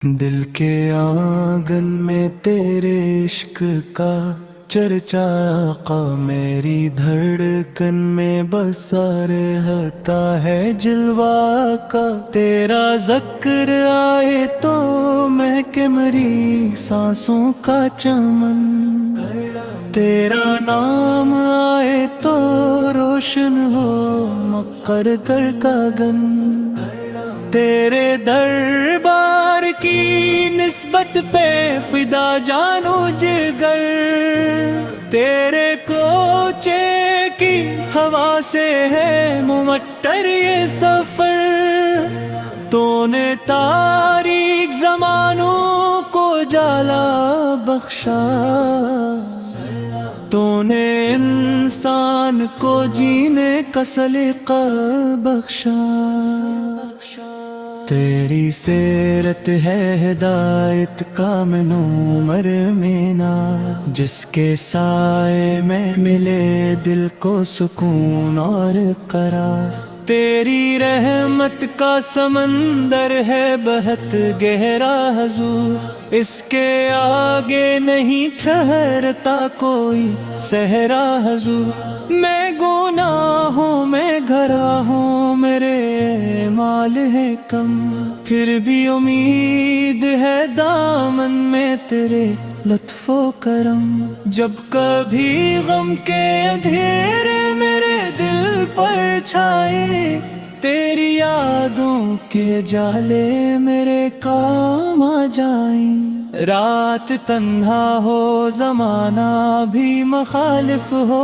دل کے آنگن میں تیرے عشق کا چرچا آقا، میری دھڑکن میں بسا رہتا ہے جلوہ کا۔ تیرا ذکر آئے تو مہکے میری سانسوں کا چمن، تیرا نام آئے تو روشن ہو مقدر کا گن۔ تیرے دربار کی نسبت پہ فدا جانو جگر، تیرے کوچے کی ہوا سے ہے ممٹر یہ سفر۔ تو نے تاریک زمانوں کو جالا بخشا، تو نے انسان کو جینے کا سلیقہ بخشا۔ تیری سیرت ہے ہدایت کا منور مینا، جس کے سائے میں ملے دل کو سکون اور قرار۔ تیری رحمت کا سمندر ہے بہت گہرا حضور، اس کے آگے نہیں ٹھہرتا کوئی صحرا حضور۔ میں گناہوں میں گھرا ہوں، میرے اعمال ہے کم، پھر بھی امید ہے دامن میں تیرے لطف و کرم۔ جب کبھی غم کے اندھیرے میرے دل پر چھائے، تیری یادوں کے جالے میرے کام آ جائیں۔ رات تنہا ہو زمانہ بھی مخالف ہو،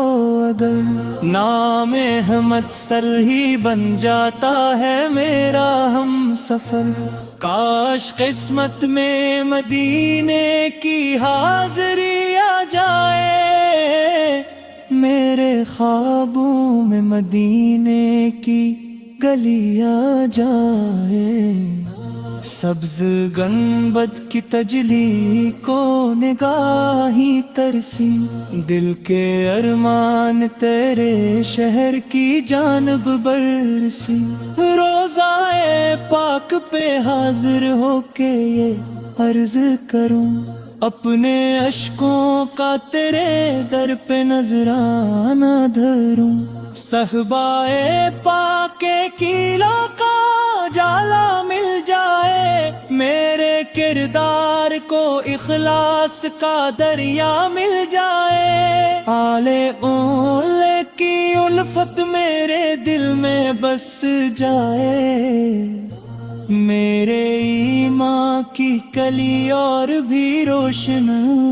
اگر نام احمد سر ہی بن جاتا ہے میرا ہم سفر۔ کاش قسمت میں مدینے کی حاضری آ جائے، میرے خوابوں میں مدینے کی گلی آ جائے۔ سبز گنبد کی تجلی کو نگاہی ترسی، دل کے ارمان تیرے شہر کی جانب برسی۔ روضائے پاک پہ حاضر ہو کے یہ عرض کروں، اپنے اشکوں کا تیرے در پہ نذرانہ دھروں۔ صحبائے پاک قیلا کا جالا مل جائے، میرے کردار کو اخلاص کا دریا مل جائے۔ آل اولے کی الفت میرے دل میں بس جائے، میرے ایمان کی کلی اور بھی روشن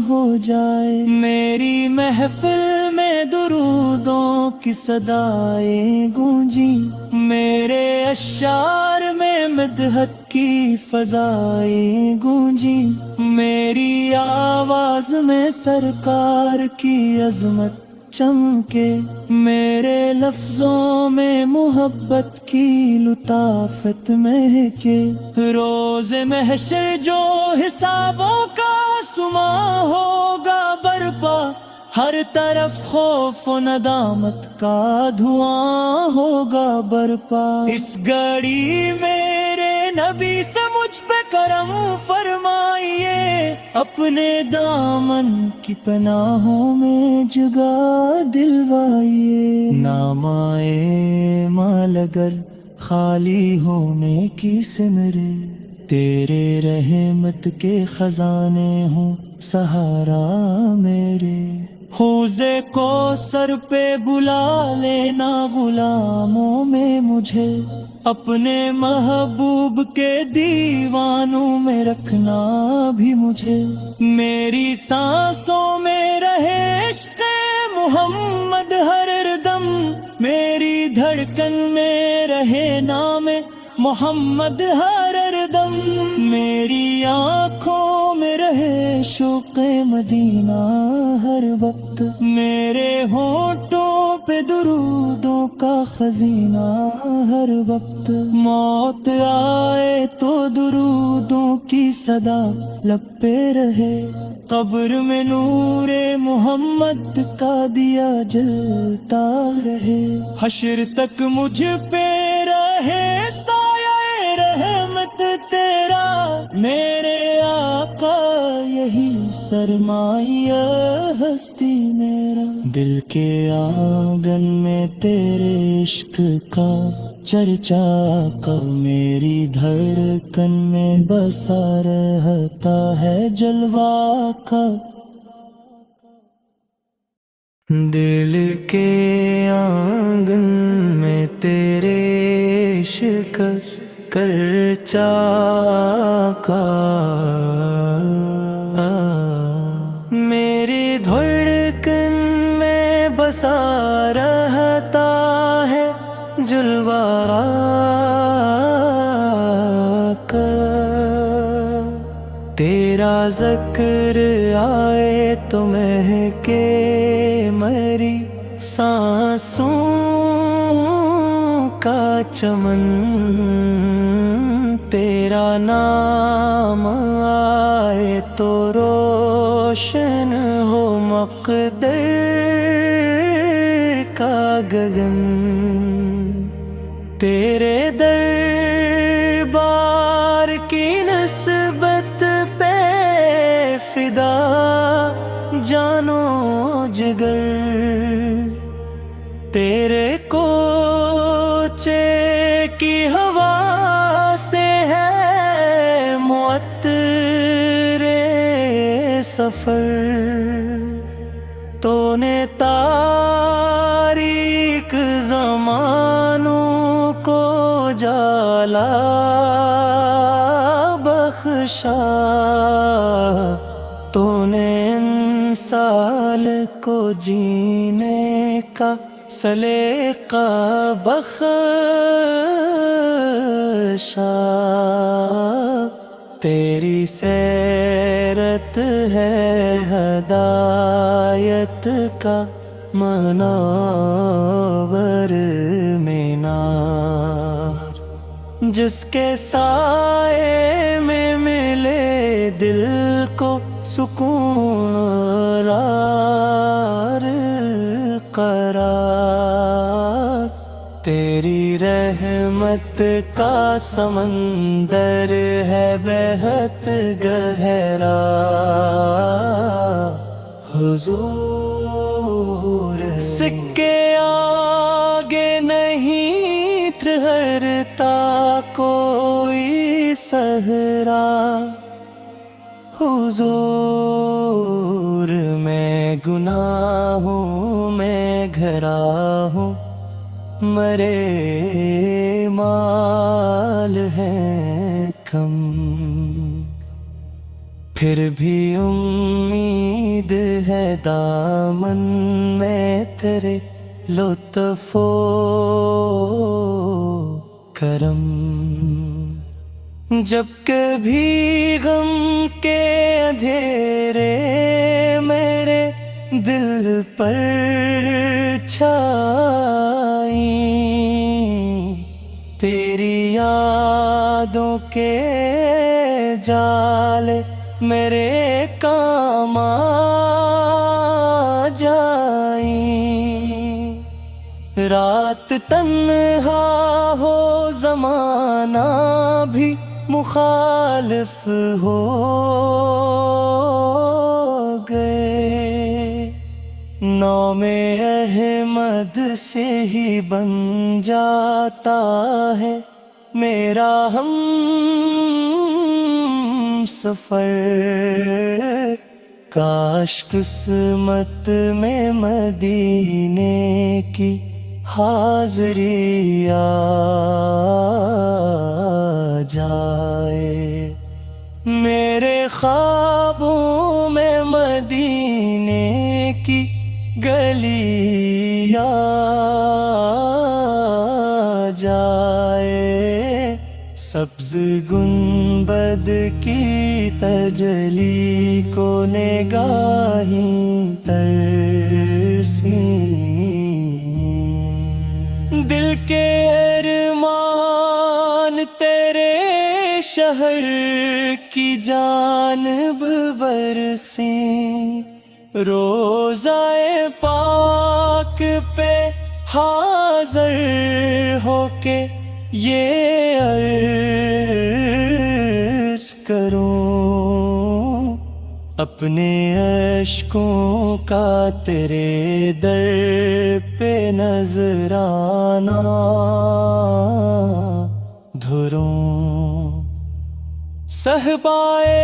ہو جائے۔ میری محفل میں درودوں کی صدائیں گونجی، میرے اشعار میں مدحت کی فضائیں گونجی، میری آواز میں سرکار کی عظمت چمکے، میرے لفظوں میں محبت کی لطافت مہکے۔ روز محشر جو حسابوں کا سما ہوگا برپا، ہر طرف خوف و ندامت کا دھواں ہوگا برپا۔ اس گھڑی میرے نبی سے مجھ پہ کرم فرمائیے، اپنے دامن کی پناہوں میں جگہ دلوائیے۔ نامائے مال اگر خالی ہونے کی سمرے، تیرے رحمت کے خزانے ہوں سہارا میرے۔ حوضے کو سر پہ بلا لینا غلاموں میں مجھے، اپنے محبوب کے دیوانوں میں رکھنا بھی مجھے۔ میری سانسوں میں رہے عشق محمد ہر دم، میری دھڑکن میں رہے نام محمد ہر دم، میری آنکھوں میں رہے شوق مدینہ ہر وقت، میرے ہونٹوں پہ درودوں کا خزینہ ہر وقت۔ موت آئے تو درودوں کی صدا لب پہ رہے، قبر میں نور محمد کا دیا جلتا رہے۔ حشر تک مجھ پہ رہے سایہ رحمت تیرا، میرے آقا یہی سرمایہ ہستی میرا، دل کے آنگن میں تیرے عشق کا چرچا کا، میری دھڑکن میں بسا رہتا ہے جلوہ کا، دل کے آنگن میں تیرے عشق کرچا کا، میری دھڑکن میں بسا رہتا ہے جلوہ کا، تیرا ذکر آئے تو مہکے مری سانسوں کا چمن، تیرا نام آئے تو روشن ہو مقدر کا گگن، تیرے دربار کی نسبت پہ فدا جانو جگر، تیرے کوچے کی ہوا سے ہے معطر سفر، تو نے تاریک زمانوں کو جالا بخشا، تو نے انسان کو جینے کا سلیقہ بخشا، تیری سیرت ہے ہدایت کا منور مینار، جس کے سائے میں ملے دل کو سکون اور قرار، تیری رحمت کا سمندر ہے بہت گہرا، حضور سکے آگے نہیں ٹھہرتا کوئی صحرا، حضور میں گناہوں میں گھرا ہوں، مرے مال ہے کم، پھر بھی امید ہے دامن میں تیرے لطف و کرم، جب کبھی غم کے اندھیرے میرے دل پر چھائیں، تیری یادوں کے جال میرے کام آ جائیں، رات تنہا ہو زمانہ بھی مخالف ہو گئے، نام احمد سے ہی بن جاتا ہے میرا ہم سفر، کاش قسمت میں مدینے کی حاضری آ جائے، میرے خوابوں میں مدینے کی گلی آ جائے، سبز گنبد کی تجلی کو نگاہیں ترسیں، دل کے ارمان تیرے شہر کی جانب برسیں، روضہ پاک پہ حاضر ہو کے یہ عرض کر اپنے اشکوں کا تیرے در پہ نذرانہ دھروں، صحبائے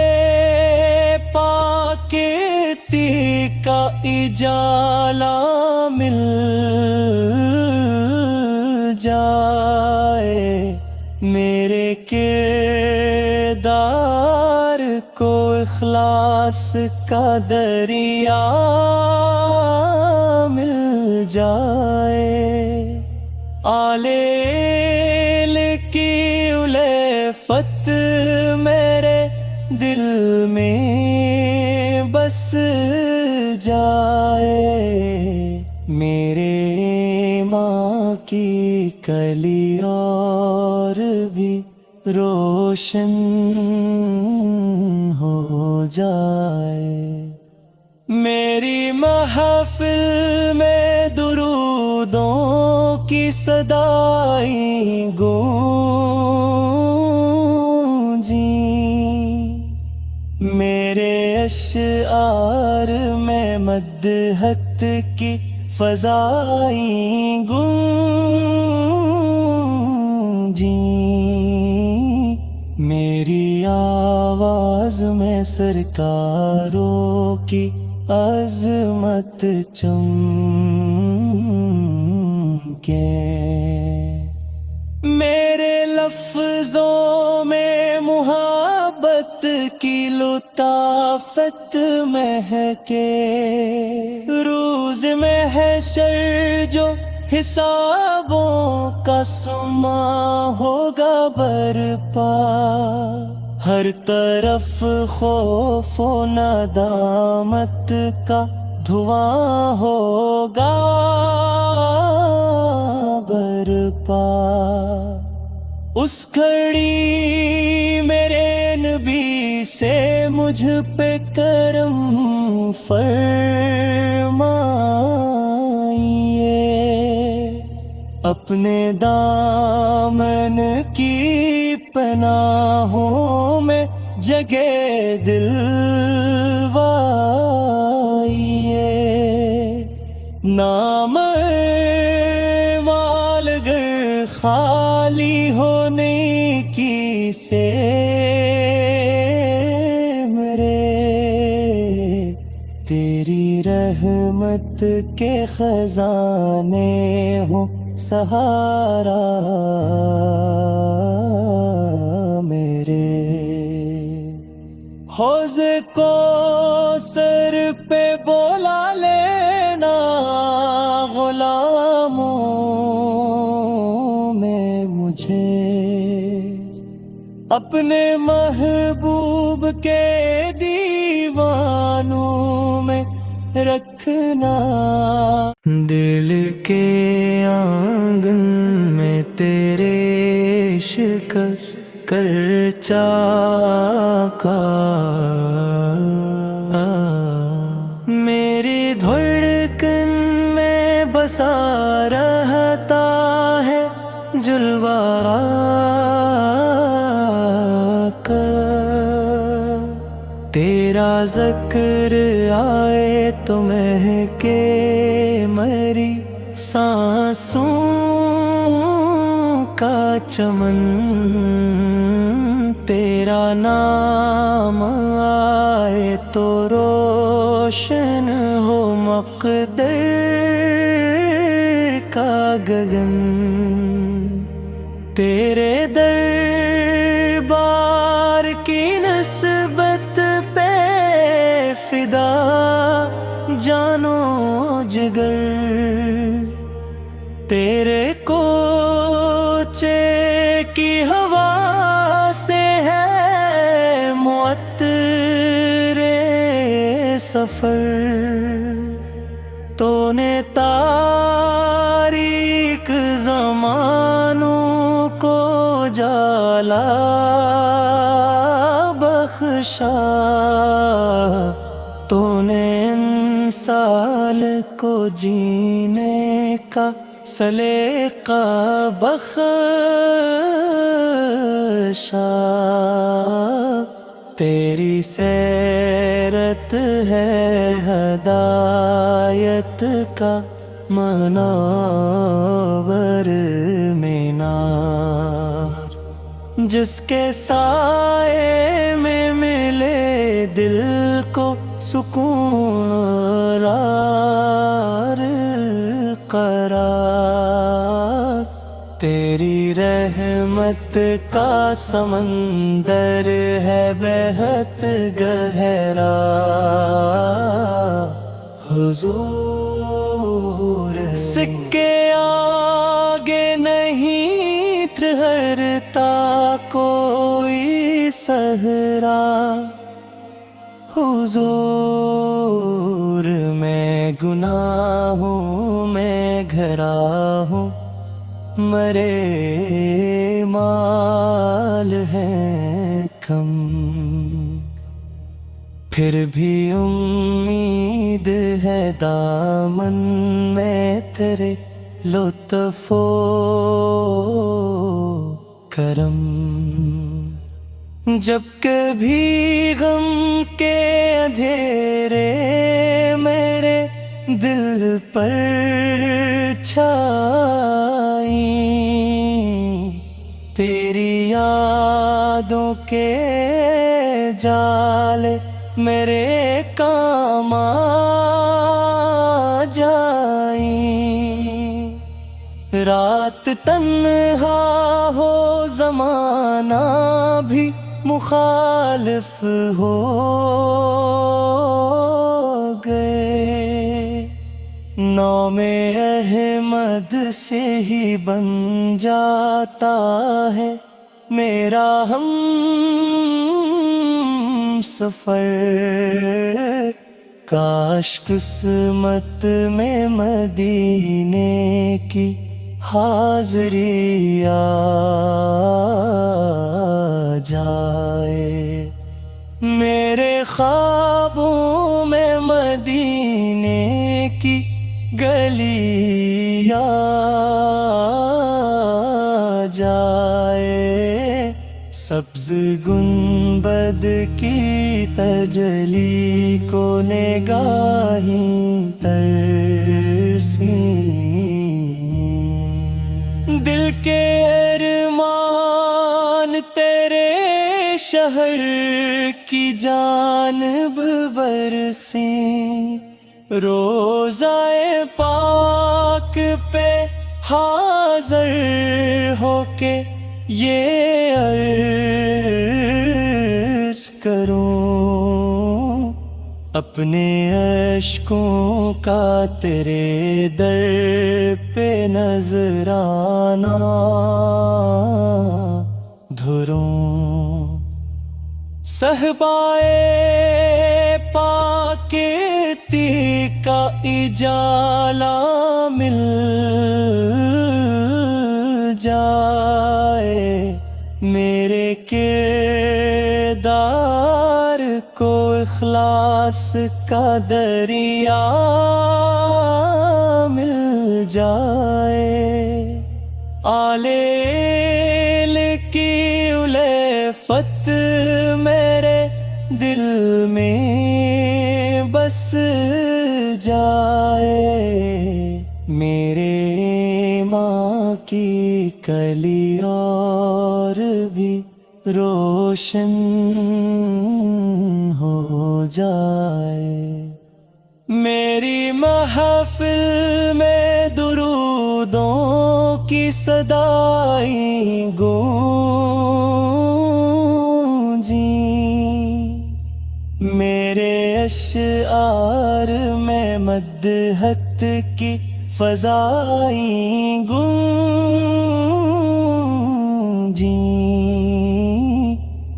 پاکیتی کا اجالا مل جائے، میرے کردار کو اخلاص کا دریا مل جائے، آلیل کی الفت میرے دل میں بس جائے، میرے ماں کی کلی اور بھی روشن ہو جائے، میری محفل میں درودوں کی صدائیں گونجیں، میرے اشعار میں مدحت کی فضائیں گونجیں، میری آواز میں سرکاروں کی عظمت چمکے، میرے لفظوں میں محبت کی لطافت مہکے، روز محشر جو حسابوں کا سما ہوگا برپا، ہر طرف خوف و ندامت کا دھواں ہوگا برپا، اس گھڑی میرے نبی سے مجھ پہ کرم فرمائیے، اپنے دامن کی پناہوں میں جگہ دلوائیے، نام مال گر خالی ہونے کی سے میرے، تیری رحمت کے خزانے ہوں سہارا میرے، حوض کو سر پہ بولا لینا غلاموں میں مجھے، اپنے محبوب کے دیوانوں میں رکھنا، دل کے آنگن میں تیرے عشق کر چاکا، میری دھڑکن میں بسا رہتا ہے جلوہ کا، تیرا ذکر آئے تو مہکے مری سانسوں کا چمن، تیرا نام آئے تو روشن ہو مقدر کا گگن، تیرے دربار کی نسبت پہ فدا جانو جگر، تیرے کوچے کی ہوا سے ہے معطر سفر، تو نے تاریک زمانوں کو جالا بخشا، تو نے انسان کو جینے کا سلیقہ بخشا، تیری سیرت ہے ہدایت کا منور مینار، جس کے سائے میں ملے دل کو سکون اور قرار۔ تیری رحمت کا سمندر ہے بہت گہرا، حضور سکے آگے نہیں ٹھہرتا کوئی صحرا۔ حضور میں گناہوں میں گھرا ہوں، مرے مال ہیں کم، پھر بھی امید ہے دامن میں تیرے لطف و کرم۔ جب کبھی غم کے اندھیرے میرے دل پر چھائیں، تیری یادوں کے جال میرے کام آ جائیں۔ رات تنہا ہو زمانہ بھی مخالف ہو گئے، نام احمد سے ہی بن جاتا ہے میرا ہم سفر۔ کاش قسمت میں مدینے کی حاضری آ جائے، میرے خوابوں میں مدینے کی گلی آ جائے، سبز گنبد کی تجلی کو نگاہیں ترسیں، دل کے ارمان تیرے شہر کی جانب برسیں، روضہ پاک پہ حاضر ہو کے یہ عرض کروں، اپنے اشکوں کا تیرے در پہ نذرانہ دھروں۔ صحبائے پاکیتی کا اجالا مل جائے، میرے کردار کو اخلاص کا دریا مل جائے، آلیل کی الفت میرے دل میں بس جائے، میرے ماں کی کلی اور بھی روشن ہو جائے، میری محفل میں درودوں کی صدائیں گونجیں، میرے اشعار میں مدحت کی فضائیں گونجیں،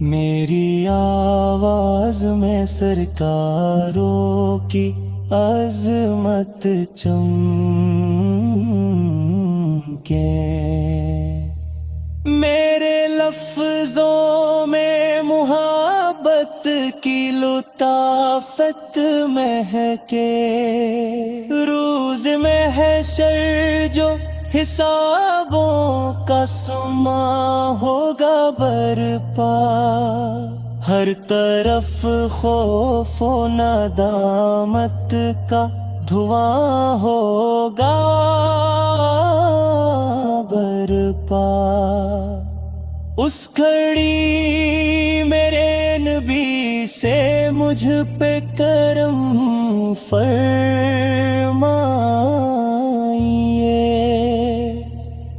میری آواز میں سرکاروں کی عظمت چمکے، میرے لفظوں میں محبت کی لطافت مہکے، روز محشر جو حسابوں کا سما ہوگا برپا، ہر طرف خوف و ندامت کا دھواں ہوگا برپا۔ اس گھڑی میرے نبی سے مجھ پہ کرم فرمائیے،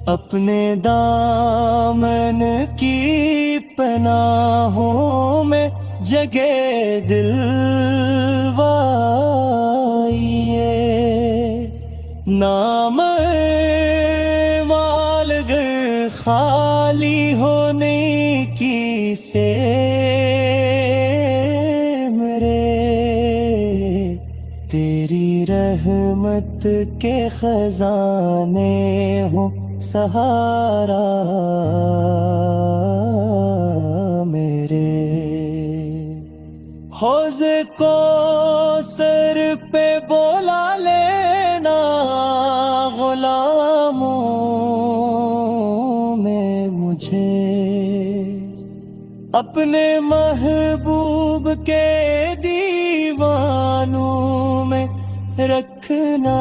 اپنے دامن کی پناہوں میں جگہ دلوائیے۔ نام مال گر خالی ہونے کی سے میرے، تیری رحمت کے خزانے ہوں سہارا میرے۔ حوض کو سر پہ بولا لینا غلاموں میں مجھے، اپنے محبوب کے دیوانوں میں رکھنا۔